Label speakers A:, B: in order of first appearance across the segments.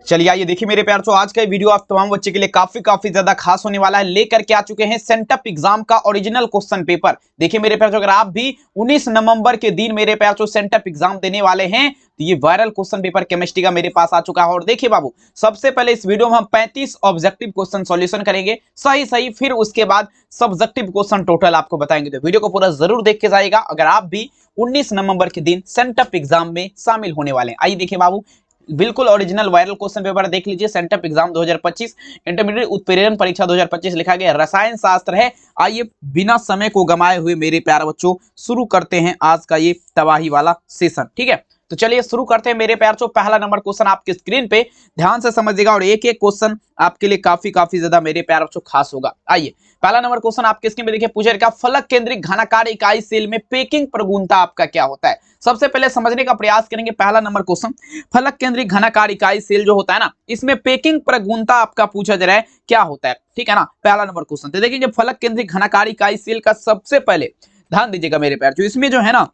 A: चलिए आइए देखिए मेरे प्यार, तो आज का वीडियो आप तमाम बच्चे के लिए काफी ज्यादा खास होने वाला है। लेकर के आ चुके हैं सेंटअप एग्जाम का ओरिजिनल क्वेश्चन पेपर। देखिए मेरे प्यार, अगर आप भी 19 नवंबर के दिन मेरे प्यार जो सेंटअप एग्जाम देने वाले हैं तो ये वायरल क्वेश्चन पेपर केमिस्ट्री का मेरे पास आ चुका है। और देखिए बाबू, सबसे पहले इस वीडियो में हम 35 ऑब्जेक्टिव क्वेश्चन सॉल्यूशन करेंगे सही, फिर उसके बाद सब्जेक्टिव क्वेश्चन टोटल आपको बताएंगे। तो वीडियो को पूरा जरूर देख के जाएगा अगर आप भी 19 नवंबर के दिन सेंटअप एग्जाम में शामिल होने वाले हैं। आइए देखिए बाबू, बिल्कुल ओरिजिनल वायरल क्वेश्चन पेपर देख लीजिए। सेंटअप एग्जाम 2025 इंटरमीडिएट उत्प्रेरण परीक्षा 2025 लिखा गया रसायन शास्त्र है। आइए बिना समय को गमाए हुए मेरे प्यारे बच्चों शुरू करते हैं आज का ये तबाही वाला सेशन। ठीक है, तो चलिए शुरू करते हैं मेरे प्यार। जो पहला नंबर क्वेश्चन आपके स्क्रीन पे ध्यान से समझिएगा और एक एक क्वेश्चन आपके लिए काफी ज्यादा मेरे प्यार बच्चों खास होगा। आइए पहला नंबर क्वेश्चन आपके स्क्रीन पे देखिए, पूछा गया फलक केंद्रित घनाकार इकाई सेल में पेकिंग प्रगुणता आपका क्या होता है। सबसे पहले समझने का प्रयास करेंगे पहला नंबर क्वेश्चन, फलक केंद्रित घनाकार इकाई सेल जो होता है ना, इसमें पेकिंग प्रगुणता आपका पूछा जा रहा है क्या होता है। ठीक है ना, पहला नंबर क्वेश्चन। तो देखिए फलक केंद्रित घनाकार इकाई सेल का सबसे पहले ध्यान दीजिएगा मेरे प्यार, जो इसमें जो है ना,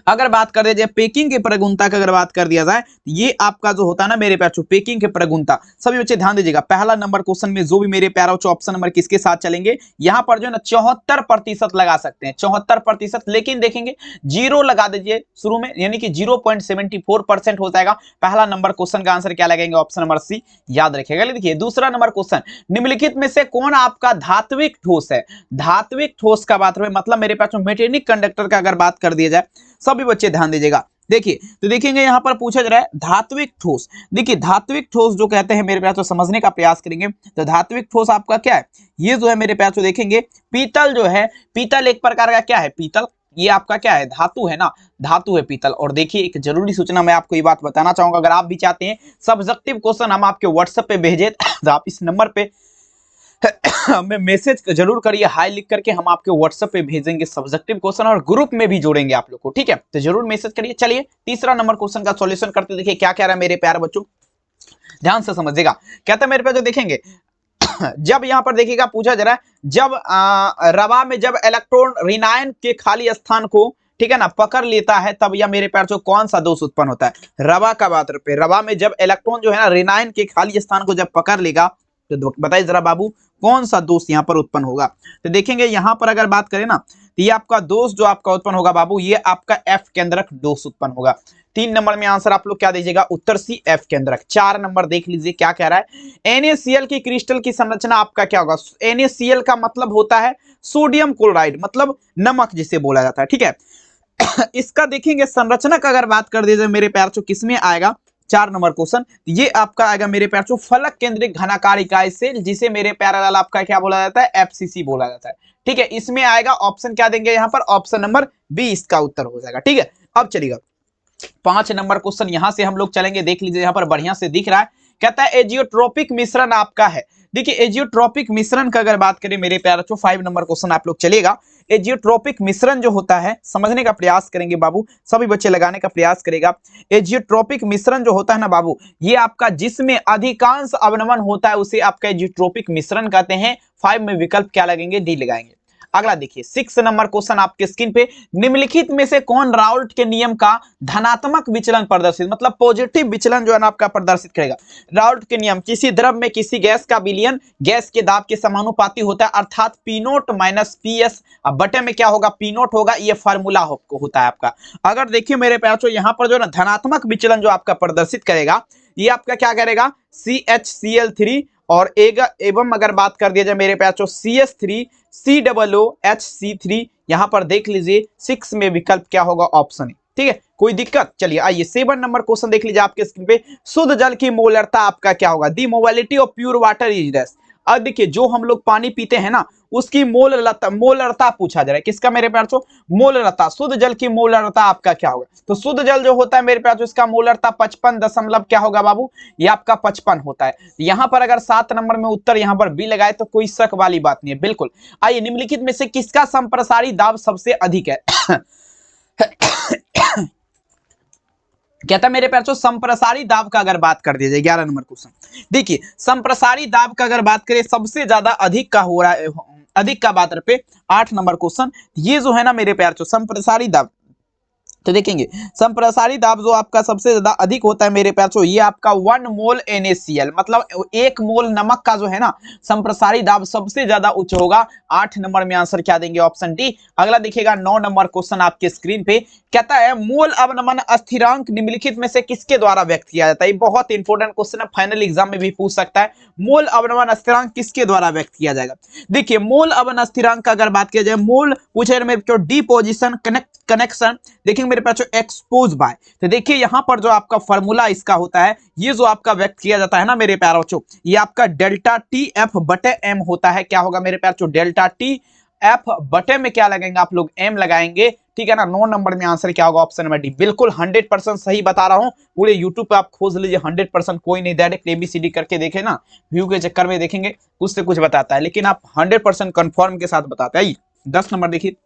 A: अगर बात कर दिया जाए पेकिंग के प्रगुणता का, अगर बात कर दिया जाए ये आपका जो होता है ना मेरे प्यार पेकिंग के प्रगुणता, सभी बच्चे ध्यान दीजिएगा। पहला नंबर क्वेश्चन में जो भी मेरे प्यार ऑप्शन नंबर किसके साथ चलेंगे, यहां पर जो है ना 74% लगा सकते हैं, 74%। लेकिन देखेंगे जीरो लगा दीजिए शुरू में, यानी कि 0.74% हो जाएगा। पहला नंबर क्वेश्चन का आंसर क्या लगेंगे, ऑप्शन नंबर सी याद रखिएगा। देखिए दूसरा नंबर क्वेश्चन, निम्नलिखित में से कौन आपका धात्विक ठोस है। धात्विक ठोस का बात है, मतलब मेरे पास मेटेनिक कंडक्टर का अगर बात कर दिया जाए, सभी बच्चे ध्यान दीजिएगा। देखिए तो देखेंगे यहां पर पूछा जा रहा है धात्विक ठोस। देखिए धात्विक ठोस जो कहते हैं मेरे प्यार, तो समझने का प्रयास करेंगे। तो धात्विक ठोस आपका क्या है, ये जो है मेरे प्यार तो देखेंगे पीतल जो है, पीतल एक प्रकार का क्या है, पीतल ये आपका क्या है, धातु है ना, धातु है पीतल। और देखिए एक जरूरी सूचना मैं आपको ये बात बताना चाहूंगा, अगर आप भी चाहते हैं सब्जेक्टिव क्वेश्चन हम आपके व्हाट्सएप पे भेजे तो आप इस नंबर पे हमें मैसेज जरूर करिए, हाई लिख करके हम आपके व्हाट्सएप पे भेजेंगे सब्जेक्टिव क्वेश्चन और ग्रुप में भी जोड़ेंगे आप लोग को। ठीक है, तो जरूर मैसेज करिए। चलिए तीसरा नंबर क्वेश्चन का सॉल्यूशन करते, देखिए क्या कह रहा है मेरे प्यारे बच्चों, ध्यान से समझिएगा। कहता है मेरे पे जो देखेंगे जब यहां पर देखिएगा पूछा जा रहा है, जब रवा में जब इलेक्ट्रॉन ऋणायन के खाली स्थान को, ठीक है ना, पकड़ लेता है, तब यह मेरे प्यार जो कौन सा दोष उत्पन्न होता है। रवा का बात पे, रवा में जब इलेक्ट्रॉन जो है ना ऋणायन के खाली स्थान को जब पकड़ लेगा, तो बताइए जरा बाबू कौन सा दोष यहां पर उत्पन्न होगा। तो देखेंगे यहां पर अगर बात करें ना, तो ये आपका दोष जो आपका उत्पन्न होगा बाबू, ये आपका एफ केंद्रक दोष उत्पन्न होगा। 3 नंबर में आंसर आप लोग क्या दीजिएगा, उत्तर सी एफ केंद्रक। 4 नंबर देख लीजिए क्या कह रहा है, NaCl की क्रिस्टल की संरचना आपका क्या होगा। NaCl का मतलब होता है सोडियम क्लोराइड, मतलब नमक जिसे बोला जाता है। ठीक है इसका देखेंगे संरचना का अगर बात कर दीजिए मेरे प्यार जो किसमें आएगा, 4 नंबर क्वेश्चन, ये आपका आएगा मेरे प्यार जो फलक केंद्रित घनाकार इकाई सेल, जिसे मेरे प्यारे लाल आपका क्या बोला जाता है, FCC बोला जाता है। ठीक है, इसमें आएगा ऑप्शन क्या देंगे यहां पर, ऑप्शन नंबर बी इसका उत्तर हो जाएगा। ठीक है, अब चलिएगा 5 नंबर क्वेश्चन यहां से हम लोग चलेंगे, देख लीजिए यहां पर बढ़िया से दिख रहा है। कहता है एजियोट्रोपिक मिश्रण आपका है। देखिए एजियोट्रोपिक मिश्रण का अगर बात करें मेरे प्यारे बच्चों, 5 नंबर क्वेश्चन आप लोग चलेगा। एजियोट्रोपिक मिश्रण जो होता है समझने का प्रयास करेंगे बाबू, सभी बच्चे लगाने का प्रयास करेगा। एजियोट्रोपिक मिश्रण जो होता है ना बाबू, ये आपका जिसमें अधिकांश अवनमन होता है उसे आपका एजियोट्रोपिक मिश्रण कहते हैं। 5 में विकल्प क्या लगेंगे, डी लगाएंगे। अगला देखिए 6 नंबर क्वेश्चन आपके स्क्रीन पे, निम्नलिखित में से कौन राउल्ट के नियम का धनात्मक विचलन प्रदर्शित, मतलब पॉजिटिव विचलन जो है ना आपका प्रदर्शित करेगा। राउल्ट के नियम, किसी द्रव में किसी गैस का विलयन गैस के दाब के समानुपाती होता है, अर्थात P note minus P S. अब बटे में क्या होगा, पी नोट होगा, ये फार्मूला होता है आपका। अगर देखिए मेरे प्यार तो यहाँ पर जो है ना धनात्मक विचलन जो आपका प्रदर्शित करेगा, ये आपका क्या करेगा, CHCl3 और एवं अगर बात कर दिया जाए मेरे प्यार तो CH3 COOHC3। यहां पर देख लीजिए 6 में विकल्प क्या होगा, ऑप्शन ए। ठीक है, कोई दिक्कत। चलिए आइए 7 नंबर क्वेश्चन देख लीजिए आपके स्क्रीन पे, शुद्ध जल की मोलरता आपका क्या होगा, the mobility of pure water is dash. अब देखिए जो हम लोग पानी पीते हैं ना, उसकी मोलरता पूछा जा रहा है, किसका मेरे प्यार तो, मोलरता, शुद्ध जल की मोलरता आपका क्या होगा। तो शुद्ध जल जो होता है मेरे प्यार तो इसका मोलरता 55 दशमलव क्या होगा बाबू, ये आपका 55 होता है। यहां पर अगर 7 नंबर में उत्तर यहां पर बी लगाए तो कोई शक वाली बात नहीं है, बिल्कुल। आइए निम्नलिखित में से किसका संप्रसारी दाब सबसे अधिक है कहता है मेरे प्यार तो संप्रसारी दाब का अगर बात कर दिया जाए, 11 नंबर क्वेश्चन। देखिए संप्रसारी दाब का अगर बात करें सबसे ज्यादा अधिक का हो रहा है, अधिक का बात पे 8 नंबर क्वेश्चन, ये जो है ना मेरे प्यार तो संप्रसारी दाब, तो देखेंगे संप्रसारित दाब जो आपका सबसे ज्यादा अधिक होता है मेरे प्यार, ये आपका 1 मोल NaCl, मतलब 1 मोल नमक का जो है ना संप्रसारित दाब सबसे ज्यादा उच्च होगा। 8 नंबर में आंसर क्या देंगे, ऑप्शन डी। अगला देखिएगा 9 नंबर क्वेश्चन आपके स्क्रीन पे, कहता है मोल अवनमन स्थिरांक निम्नलिखित में से किसके द्वारा व्यक्त किया जाता है। बहुत इंपॉर्टेंट क्वेश्चन है, फाइनल एग्जाम में भी पूछ सकता है। मोल अवनमन स्थिरांक किसके द्वारा व्यक्त किया जाएगा। देखिए मोल अवनमन स्थिरांक का अगर बात किया जाए, मोल पूछे में जो डिपोजिशन कनेक्शन देखेंगे मेरे पास एक्सपोज बाय, तो देखिए यहां पर जो आपका फॉर्मूला इसका होता है, ये जो आपका व्यक्त किया जाता है ना मेरे प्यारे बच्चों, ये आपका डेल्टा टी एफ बटे एम होता है। क्या होगा मेरे प्यारे बच्चों, डेल्टा टी एफ बटे में क्या लगेंगे आप लोग, एम लगाएंगे, ठीक है ना। 9 नंबर में आंसर क्या होगा, ऑप्शन नंबर डी। बिल्कुल 100% सही बता रहा हूं, पूरे यूट्यूब पे आप खोज लीजिए, 100% कोई नहीं, डायरेक्ट एबीसीडी करके देखे ना, व्यू के चक्कर में देखेंगे कुछ से कुछ बताता है, लेकिन आप 100% कंफर्म के साथ बताते हैं। 10 नंबर देखिए,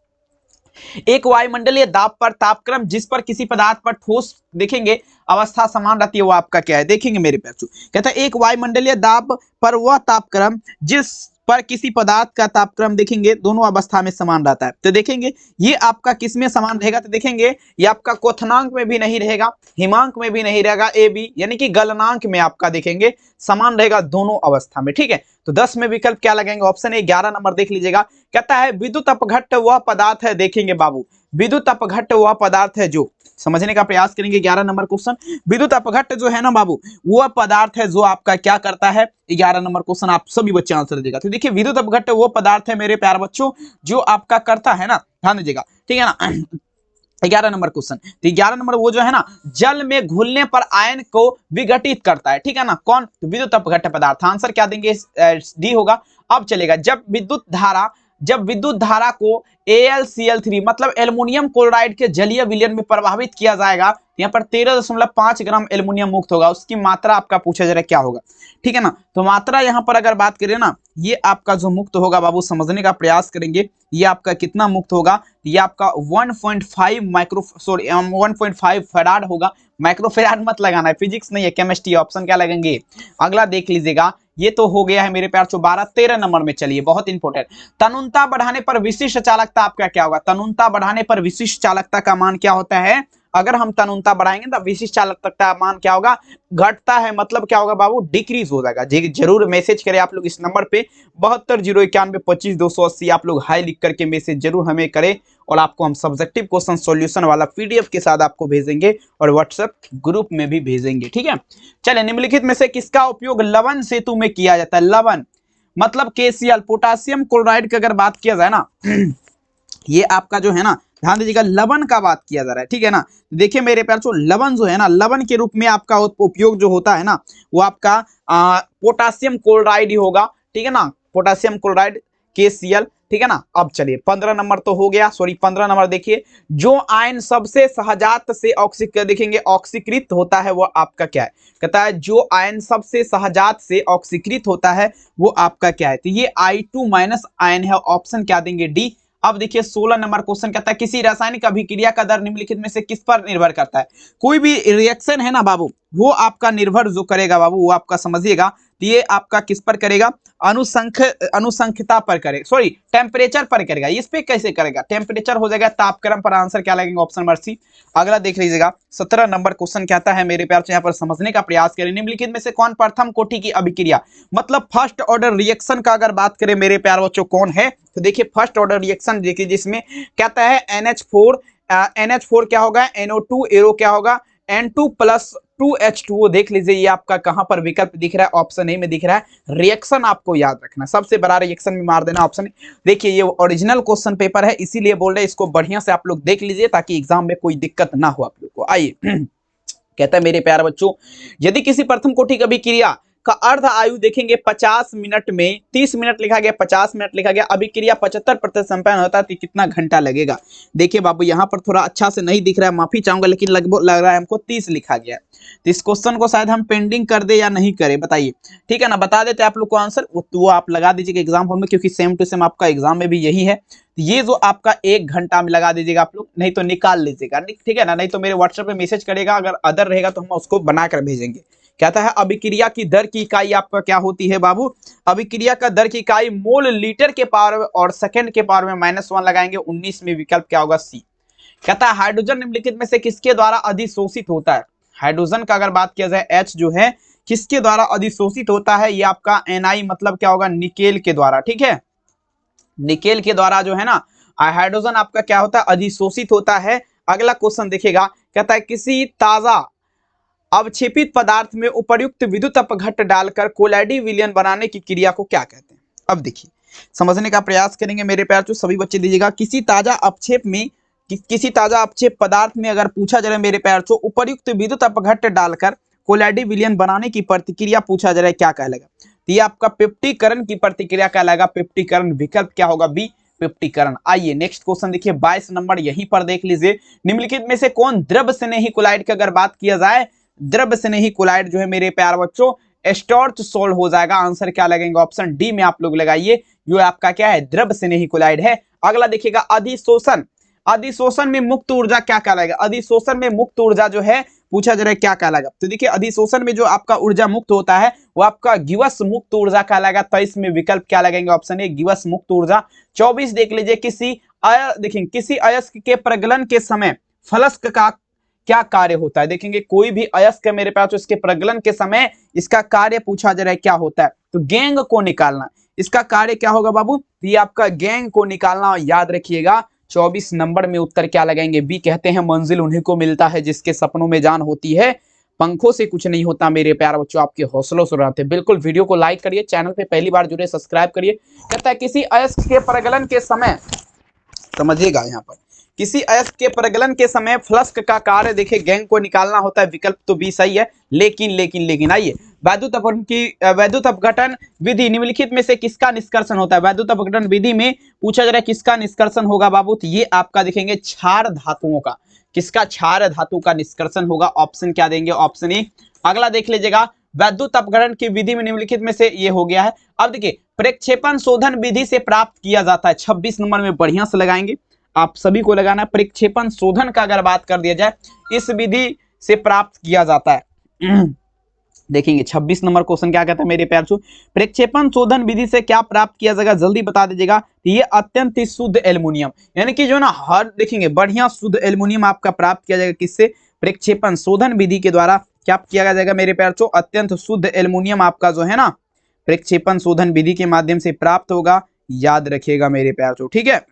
A: एक वायुमंडलीय दाब पर तापक्रम जिस पर किसी पदार्थ पर ठोस देखेंगे अवस्था समान रहती है, वो आपका क्या है। देखेंगे मेरे प्यारे, कहता है एक वायुमंडलीय दाब पर वह तापक्रम जिस पर किसी पदार्थ का तापक्रम देखेंगे दोनों अवस्था में समान रहता है। तो देखेंगे ये आपका किस में समान रहेगा, तो देखेंगे ये आपका क्वथनांक में भी नहीं रहेगा, हिमांक में भी नहीं रहेगा, ए बी यानी कि गलनांक में आपका देखेंगे समान रहेगा दोनों अवस्था में, ठीक है। तो 10 में विकल्प क्या लगेंगे, ऑप्शन ए। 11 नंबर देख लीजिएगा, कहता है विद्युत अपघट्ट वह पदार्थ है, देखेंगे बाबू विद्युत अपघट्ट वह पदार्थ है जो, समझने का प्रयास करेंगे 11 नंबर क्वेश्चन, विद्युत अपघट्ट जो है ना बाबू वह पदार्थ है जो आपका क्या करता है। 11 नंबर क्वेश्चन आप सभी बच्चे आंसर देगा। तो देखिए विद्युत अपघट्ट वो पदार्थ है मेरे प्यारे बच्चों जो आपका करता है ना, ध्यान दीजिएगा, ठीक है ना। 11 नंबर क्वेश्चन, तो 11 नंबर वो जो है ना जल में घुलने पर आयन को विघटित करता है, ठीक है ना, कौन, तो विद्युत अपघट्ट पदार्थ। आंसर क्या देंगे, डी होगा। अब चलेगा, जब विद्युत धारा को AlCl3 मतलब एल्युमिनियम क्लोराइड के जलीय विलयन में प्रभावित किया जाएगा, यहाँ पर 13.5 ग्राम एल्युमिनियम मुक्त होगा, उसकी मात्रा आपका पूछा जा रहा है क्या होगा, ठीक है ना। तो मात्रा यहाँ पर अगर बात करें ना, ये आपका जो मुक्त होगा बाबू, समझने का प्रयास करेंगे, ये आपका कितना मुक्त होगा, ये आपका 1.5 फैराड होगा। माइक्रोफैराड मत लगाना है, फिजिक्स नहीं है, केमिस्ट्री। ऑप्शन क्या लगेंगे, अगला देख लीजिएगा, ये तो हो गया है मेरे प्यार 12। 13 नंबर में चलिए, बहुत इंपॉर्टेंट, तनुनता बढ़ाने पर विशिष्ट चालकता आपका क्या होगा। तनुनता बढ़ाने पर विशिष्ट चालकता का मान क्या होता है, अगर हम तनुनता बढ़ाएंगे तो विशिष्ट चालकता का मान क्या होगा, घटता है, मतलब क्या होगा बाबू, डिक्रीज हो जाएगा। जरूर मैसेज करें आप लोग इस नंबर पे 7201925280, आप लोग हाई लिख करके मैसेज जरूर हमें करें, और आपको हम सब्जेक्टिव क्वेश्चन सॉल्यूशन वाला PDF के साथ आपको भेजेंगे और व्हाट्सएप ग्रुप में भी भेजेंगे, ठीक है। चलिए, निम्नलिखित में से किसका उपयोग लवण सेतु में किया जाता है। लवण मतलब KCl, पोटासियम क्लोराइड की अगर बात किया जाए ना, ये आपका जो है ना, ध्यान दीजिएगा, लवण का बात किया जा रहा है, ठीक है ना। देखिए मेरे प्यार, लवण जो है ना, लवण के रूप में आपका उपयोग जो होता है ना, वो आपका पोटासियम क्लोराइड ही होगा, ठीक है ना, पोटासियम क्लोराइड KCl, ठीक है ना। अब चलिए 15 नंबर तो हो गया, सॉरी 15 नंबर देखिए, जो आयन सबसे सहजात से देखेंगे ऑक्सीकृत होता है, वो आपका क्या है, कहता है जो आयन सबसे सहजात से ऑक्सीकृत होता है वो आपका क्या है, तो ये I2- आयन है। ऑप्शन क्या देंगे, डी। अब देखिए 16 नंबर क्वेश्चन कहता है किसी रासायनिक अभिक्रिया का दर निम्नलिखित में से किस पर निर्भर करता है। कोई भी रिएक्शन है ना बाबू, वो आपका निर्भर जो करेगा बाबू, वो आपका समझिएगा, तो ये आपका किस पर करेगा, अनुसंख्यता पर करेगा, सॉरी टेम्परेचर पर करेगा। इस पे कैसे करेगा, टेम्परेचर हो जाएगा तापक्रम पर। आंसर क्या लगेगा, ऑप्शन नंबर सी। अगला देख लीजिएगा 17 नंबर क्वेश्चन कहता है मेरे प्यार, यहाँ पर समझने का प्रयास करें, निम्नलिखित में से कौन प्रथम कोटि की अभिक्रिया मतलब फर्स्ट ऑर्डर रिएक्शन का अगर बात करें मेरे प्यार बच्चों कौन है, तो देखिए फर्स्ट ऑर्डर रिएक्शन देखिए, जिसमें कहता है NH4 क्या होगा, NO2 एरो क्या होगा, N2+2H2O। देख लीजिए ये आपका कहां पर विकल्प दिख रहा है, ऑप्शन ए में दिख रहा है। रिएक्शन आपको याद रखना, सबसे बड़ा रिएक्शन में मार देना ऑप्शन। देखिए ये ओरिजिनल क्वेश्चन पेपर है, इसीलिए बोल रहे हैं इसको बढ़िया से आप लोग देख लीजिए ताकि एग्जाम में कोई दिक्कत ना हो आप लोग को। आइए कहता है मेरे प्यारे बच्चों, यदि किसी प्रथम कोटि की अभिक्रिया का अर्ध आयु देखेंगे 50 मिनट में, 30 मिनट लिखा गया, 50 मिनट लिखा गया, अभिक्रिया 75% संपन्न होता है, तो कितना घंटा लगेगा। देखिए बाबू यहाँ पर थोड़ा अच्छा से नहीं दिख रहा है, माफी चाहूंगा, लेकिन लगभग लग रहा है हमको 30 लिखा गया है। तो इस क्वेश्चन को शायद हम पेंडिंग कर दे या नहीं करें, बताइए, ठीक है ना, बता देते आप लोग को आंसर, वो आप लगा दीजिएगा एग्जाम हॉल में, क्योंकि सेम टू सेम आपका एग्जाम में भी यही है। ये जो आपका 1 घंटा में लगा दीजिएगा आप लोग, नहीं तो निकाल लीजिएगा, ठीक है ना, नहीं तो मेरे व्हाट्सएप पे मैसेज करेगा, अगर अदर रहेगा तो हम उसको बनाकर भेजेंगे। कहता है अभिक्रिया की दर की इकाई आपका क्या होती है बाबू, अभिक्रिया का दर की इकाई मोल लीटर के पावर और सेकंड के पावर में -1 लगाएंगे। 19 में विकल्प क्या होगा, सी। कहता है हाइड्रोजन निम्नलिखित में से किसके द्वारा अधिशोषित होता है। हाइड्रोजन का अगर बात किया जाए H जो है किसके द्वारा अधिशोषित होता है, ये आपका Ni मतलब क्या होगा, निकेल के द्वारा। ठीक है, निकेल के द्वारा जो है ना हाइड्रोजन आपका क्या होता है, अधिशोषित होता है। अगला क्वेश्चन देखिएगा, कहता है किसी ताजा अवक्षेपित पदार्थ में उपर्युक्त विद्युत अपघट्ट डालकर कोलाइडी विलयन बनाने की क्रिया को क्या कहते हैं। अब देखिए समझने का प्रयास करेंगे मेरे प्यार तो सभी बच्चे दीजिएगा। किसी ताजा अपक्षेप पदार्थ में अगर पूछा जा रहा है मेरे प्यार तो उपर्युक्त विद्युत अपघट्ट डालकर कोलाइडी विलयन बनाने की प्रतिक्रिया पूछा जा रहा है, क्या कहलाएगा। तो ये आपका पिप्टीकरण की प्रतिक्रिया कहलाएगा। पिप्टीकरण, विकल्प क्या होगा, बी पिप्टीकरण। आइए नेक्स्ट क्वेश्चन देखिए 22 नंबर, यहीं पर देख लीजिए। निम्नलिखित में से कौन द्रव स्नेही कोलाइड की अगर बात किया जाए, द्रव स्नेही कोलाइड जो है मेरे प्यार बच्चों स्टॉर्च सोल्ड हो जाएगा। आंसर क्या लगेगा, ऑप्शन डी में आप लोग लगाइए, जो आपका क्या है द्रव स्नेही कोलाइड है। अगला देखिएगा अधिशोषण, अधिशोषण में मुक्त ऊर्जा क्या कहलाएगा। अधिशोषण में मुक्त ऊर्जा जो है पूछा जा रहा है क्या कहलाएगा। तो देखिए अधिशोषण में जो आपका ऊर्जा मुक्त होता है वो आपका गिवस मुक्त ऊर्जा कहलाएगा। तो इसमें विकल्प क्या लगेंगे, ऑप्शन ए गिवस मुक्त ऊर्जा। 24 देख लीजिए, किसी अयस्क के प्रगलन के समय फलस्क का क्या कार्य होता है। देखेंगे कोई भी अयस्क मेरे पास तो इसके प्रगलन के समय इसका कार्य पूछा जा रहा है क्या होता है। तो गैंग को निकालना, इसका कार्य क्या होगा बाबू, ये आपका गैंग को निकालना। याद रखिएगा 24 नंबर में उत्तर क्या लगाएंगे, बी। कहते हैं मंजिल उन्हीं को मिलता है जिसके सपनों में जान होती है, पंखों से कुछ नहीं होता मेरे प्यार बच्चों, आपके हौसलों से रहते। बिल्कुल वीडियो को लाइक करिए, चैनल पे पहली बार जुड़े सब्सक्राइब करिए। कहता है किसी अयस्क के प्रगलन के समय, समझिएगा यहाँ पर किसी अयस्क के प्रगलन के समय फ्लस्क का कार्य देखिए गैंग को निकालना होता है। विकल्प तो बी सही है, लेकिन आइए वैद्युत अपघटन विधि निम्नलिखित में से किसका निष्कर्षण होता है। वैद्युत अपघटन विधि में पूछा जा रहा है किसका निष्कर्षण होगा बाबू, तो ये आपका देखेंगे क्षार धातुओं का। किसका, क्षार धातु का निष्कर्षण होगा। ऑप्शन क्या देंगे, ऑप्शन ए। अगला देख लीजिएगा वैद्युत अपघटन की विधि में निम्नलिखित में से ये हो गया है। अब देखिए प्रक्षेपण शोधन विधि से प्राप्त किया जाता है। 26 नंबर में बढ़िया से लगाएंगे, आप सभी को लगाना। प्रक्षेपण शोधन का अगर बात कर दिया जाए इस विधि से प्राप्त किया जाता है। देखेंगे 26 नंबर क्वेश्चन क्या कहता है मेरे प्यार छो, प्रक्षेपण शोधन विधि से क्या प्राप्त किया जाएगा, जल्दी बता दीजिएगा। ये अत्यंत ही शुद्ध एल्युमिनियम, यानी कि जो ना हर देखेंगे बढ़िया शुद्ध एल्युमिनियम आपका प्राप्त किया जाएगा। किससे, प्रक्षेपण शोधन विधि के द्वारा क्या किया जाएगा मेरे प्यार छो, अत्यंत शुद्ध एल्युमिनियम आपका जो है ना प्रक्षेपण शोधन विधि के माध्यम से प्राप्त होगा। याद रखिएगा मेरे प्यार छो, ठीक है।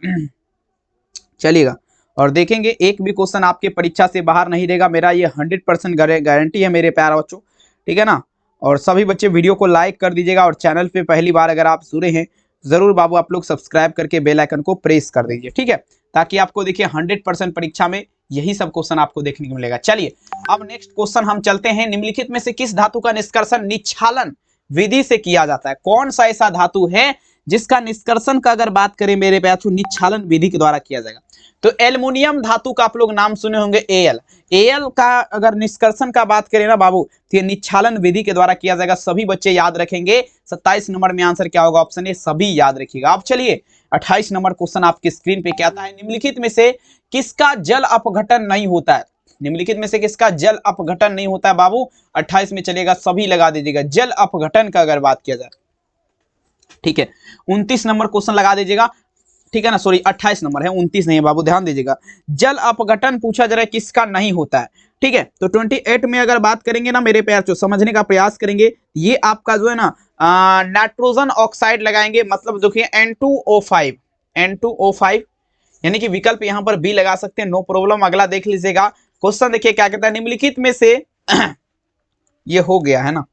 A: चलिएगा और देखेंगे एक भी क्वेश्चन आपके परीक्षा से बाहर नहीं रहेगा, मेरा ये 100% गारंटी है मेरे प्यारे बच्चों, ठीक है ना। और सभी बच्चे वीडियो को लाइक कर दीजिएगा और चैनल पे पहली बार अगर आप जुड़े हैं जरूर बाबू आप लोग सब्सक्राइब करके बेल आइकन को प्रेस कर दीजिए, ठीक है, ताकि आपको देखिए 100% परीक्षा में यही सब क्वेश्चन आपको देखने को मिलेगा। चलिए अब नेक्स्ट क्वेश्चन हम चलते हैं। निम्नलिखित में से किस धातु का निष्कर्षण निच्छालन विधि से किया जाता है। कौन सा ऐसा धातु है जिसका निष्कर्षण का अगर बात करें मेरे बच्चों निच्छालन विधि के द्वारा किया जाएगा। तो एल्युमिनियम धातु का आप लोग नाम सुने होंगे, एल का अगर निष्कर्षण का बात करें ना बाबू तो ये निच्छालन विधि के द्वारा किया जाएगा। सभी बच्चे याद रखेंगे। 27 नंबर में आंसर क्या होगा, ऑप्शन ए, सभी याद रखिएगा। अब चलिए 28 नंबर क्वेश्चन आपकी स्क्रीन पे क्या आता है। निम्नलिखित में से किसका जल अपघटन नहीं होता है। निम्नलिखित में से किसका जल अपघटन नहीं होता है बाबू। 28 में चलेगा, सभी लगा दीजिएगा जल अपघटन का अगर बात किया जाए, ठीक है। 29 नंबर क्वेश्चन लगा दीजिएगा, ठीक है ना, सॉरी 28 नंबर है, 29 नहीं है बाबू, ध्यान दीजिएगा। जल अपघटन पूछा जा रहा है किसका नहीं होता है, ठीक है। तो 28 में अगर बात करेंगे ना मेरे प्यार, समझने का प्रयास करेंगे, ये आपका जो है ना नाइट्रोजन ऑक्साइड लगाएंगे, मतलब देखिए N2O5 यानी कि विकल्प यहां पर बी लगा सकते हैं, नो प्रॉब्लम। अगला देख लीजिएगा क्वेश्चन, देखिए क्या कहता है। निम्नलिखित में से ये हो गया है ना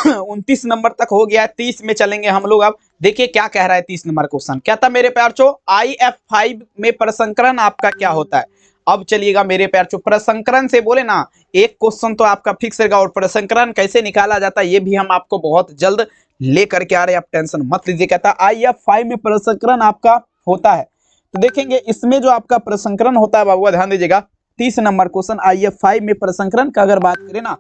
A: 29 नंबर तक हो गया है, 30 में चलेंगे हम लोग। अब देखिए क्या कह रहा है 30 नंबर क्वेश्चन, क्या था मेरे प्यार चो, IF5 में प्रसंकरण आपका क्या होता है। अब चलिएगा मेरे प्यार चो, प्रसंकरण से बोले ना एक क्वेश्चन तो आपका फिक्स रहेगा, और प्रसंकरण कैसे निकाला जाता है ये भी हम आपको बहुत जल्द लेकर के आ रहे हैं, आप टेंशन मत लीजिए। कहता है IF5 में प्रसंकरण आपका होता है। तो देखेंगे इसमें जो आपका प्रसंकरण होता है बाबू ध्यान दीजिएगा, 30 नंबर क्वेश्चन IF5 में प्रसंकरण का अगर बात करें ना,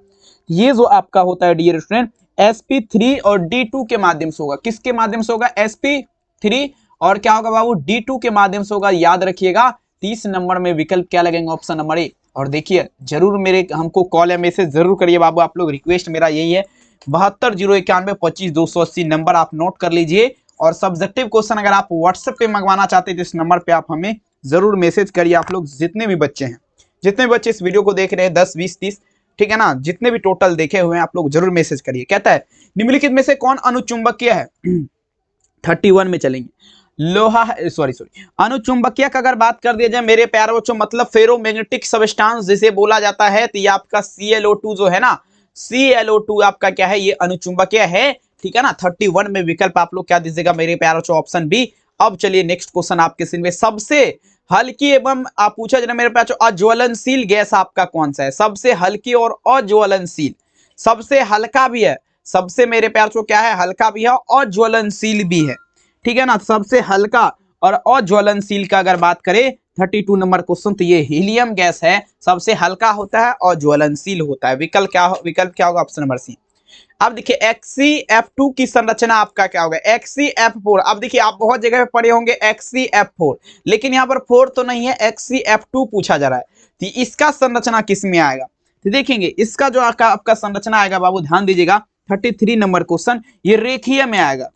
A: ये जो आपका होता है डियर स्टूडेंट sp3 और D2 के माध्यम से होगा। किसके माध्यम से होगा, sp3 और क्या होगा बाबू D2 के माध्यम से होगा। याद रखिएगा 30 नंबर में विकल्प क्या लगेंगे, ऑप्शन नंबर ए। और देखिए जरूर मेरे हमको कॉल या मैसेज जरूर करिए बाबू, आप लोग रिक्वेस्ट मेरा यही है 72 091 25 280 नंबर आप नोट कर लीजिए। और सब्जेक्टिव क्वेश्चन अगर आप व्हाट्सएप पे मंगवाना चाहते हैं तो इस नंबर पे आप हमें जरूर मैसेज करिए। आप लोग जितने भी बच्चे हैं, जितने भी बच्चे इस वीडियो को देख रहे हैं 10, 20, 30, ठीक है ना, जितने भी टोटल देखे हुए हैं आप लोग जरूर मैसेज करिए। कहता है निम्नलिखित में से कौन अनुचुंबकीय है 31 में चलेंगे। लोहा, सॉरी अनुचुंबकीय का अगर बात कर दिया जाए मेरे प्यारे बच्चों, मतलब फेरोमैग्नेटिक सबस्टांस जिसे बोला जाता है, तो ये आपका ClO2 जो है ना, ClO2 आपका क्या है, ये अनुचुंबकीय है, ठीक है ना। 31 में विकल्प आप लोग क्या दीजिएगा मेरे प्यारे बच्चों, ऑप्शन बी। अब चलिए नेक्स्ट क्वेश्चन आपके स्क्रीन में, सबसे हल्की एवं आप पूछा जाए मेरे प्यारे बच्चों अज्वलनशील गैस आपका कौन सा है। सबसे हल्की और अज्वलनशील, सबसे हल्का भी है, सबसे मेरे प्यारे बच्चों क्या है, हल्का भी है, अज्वलनशील भी है, ठीक है ना। सबसे हल्का और अज्वलनशील का अगर बात करें 32 नंबर क्वेश्चन, तो ये हीलियम गैस है, सबसे हल्का होता है और ज्वलनशील होता है। विकल्प क्या होगा, ऑप्शन नंबर सी। अब देखिए HCF2 की संरचना आपका क्या होगा, HCF4। अब देखिए आप बहुत जगह पे पढ़े होंगे HCF4, लेकिन यहाँ पर 4 तो नहीं है, HCF2 पूछा जा रहा है, तो इसका संरचना किस में आएगा, तो देखेंगे इसका जो आपका संरचना आएगा बाबू, ध्यान दीजिएगा 33 नंबर क्वेश्चन, ये रेखीय में आएगा।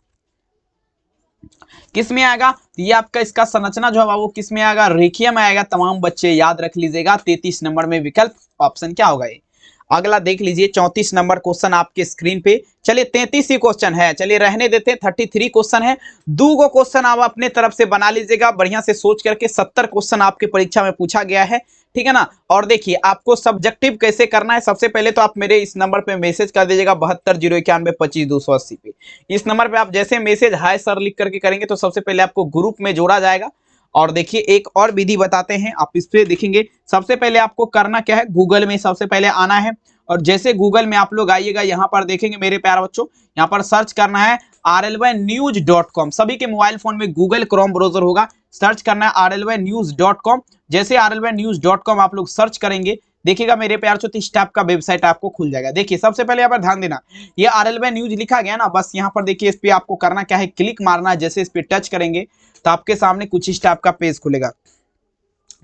A: किस में आएगा, ये आपका इसका संरचना जो है बाबू किस में आएगा, रेखीय में आएगा। तमाम बच्चे याद रख लीजिएगा। 33 नंबर में विकल्प ऑप्शन क्या होगा ये। अगला देख लीजिए 34 नंबर क्वेश्चन आपके स्क्रीन पे। चलिए 33 ही क्वेश्चन है, चलिए रहने देते हैं, 33 क्वेश्चन है। 2 क्वेश्चन आप अपने तरफ से बना लीजिएगा बढ़िया से सोच करके। 70 क्वेश्चन आपकी परीक्षा में पूछा गया है, ठीक है ना। और देखिए आपको सब्जेक्टिव कैसे करना है, सबसे पहले तो आप मेरे इस नंबर पे मैसेज कर दीजिएगा 7201925280 पे। इस नंबर पे आप जैसे मैसेज हाय सर लिख करके करेंगे तो सबसे पहले आपको ग्रुप में जोड़ा जाएगा। और देखिए एक और विधि बताते हैं, आप इस पे देखेंगे। सबसे पहले आपको करना क्या है, गूगल में सबसे पहले आना है, और जैसे गूगल में आप लोग आइएगा यहाँ पर देखेंगे मेरे प्यारे बच्चों, यहाँ पर सर्च करना है rlynews.com। सभी के मोबाइल फोन में गूगल क्रोम ब्राउजर होगा, सर्च करना है rlynews.com। जैसे rlynews.com आप लोग सर्च करेंगे, देखिएगा मेरे प्यार चो इस टाइप का वेबसाइट आपको खुल जाएगा। देखिए सबसे पहले यहाँ पर ध्यान देना, ये RLY न्यूज लिखा गया ना, बस यहाँ पर देखिए इस पे आपको करना क्या है, क्लिक मारना है। जैसे इस पे टच करेंगे तो आपके सामने कुछ इस टाइप का पेज खुलेगा,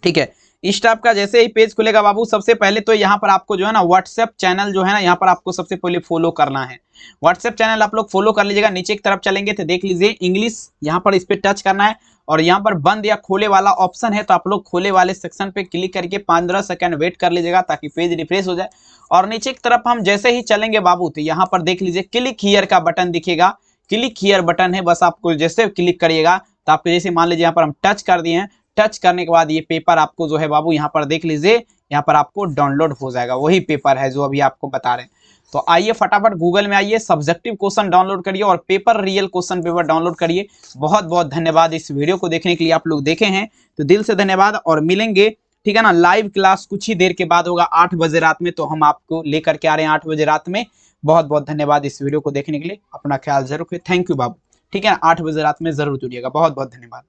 A: ठीक है। इस टाइप का जैसे ही पेज खुलेगा बाबू, सबसे पहले तो यहाँ पर आपको जो है ना व्हाट्सएप चैनल जो है ना, यहाँ पर आपको सबसे पहले फॉलो करना है। व्हाट्सएप चैनल आप लोग फॉलो कर लीजिएगा। नीचे की तरफ चलेंगे तो देख लीजिए इंग्लिश, यहाँ पर इस पे टच करना है, और यहाँ पर बंद या खोले वाला ऑप्शन है, तो आप लोग खोले वाले सेक्शन पे क्लिक करके 15 सेकंड वेट कर लीजिएगा ताकि पेज रिफ्रेश हो जाए। और नीचे की तरफ हम जैसे ही चलेंगे बाबू, तो यहाँ पर देख लीजिए क्लिक हियर का बटन दिखेगा, क्लिक हियर बटन है, बस आपको जैसे क्लिक करिएगा तो आपको जैसे मान लीजिए यहाँ पर हम टच कर दिए हैं, टच करने के बाद ये पेपर आपको जो है बाबू यहाँ पर देख लीजिए, यहाँ पर आपको डाउनलोड हो जाएगा, वही पेपर है जो अभी आपको बता रहे हैं। तो आइए फटाफट गूगल में आइए, सब्जेक्टिव क्वेश्चन डाउनलोड करिए और paper real question paper download करिए। बहुत बहुत धन्यवाद इस वीडियो को देखने के लिए, आप लोग देखे हैं तो दिल से धन्यवाद। और मिलेंगे, ठीक है ना, लाइव क्लास कुछ ही देर के बाद होगा 8 बजे रात में, तो हम आपको लेकर के आ रहे हैं 8 बजे रात में। बहुत बहुत धन्यवाद इस वीडियो को देखने के लिए, अपना ख्याल जरूर रखिए। थैंक यू बाबू, ठीक है ना, 8 बजे रात में जरूर जुड़िएगा। बहुत बहुत धन्यवाद।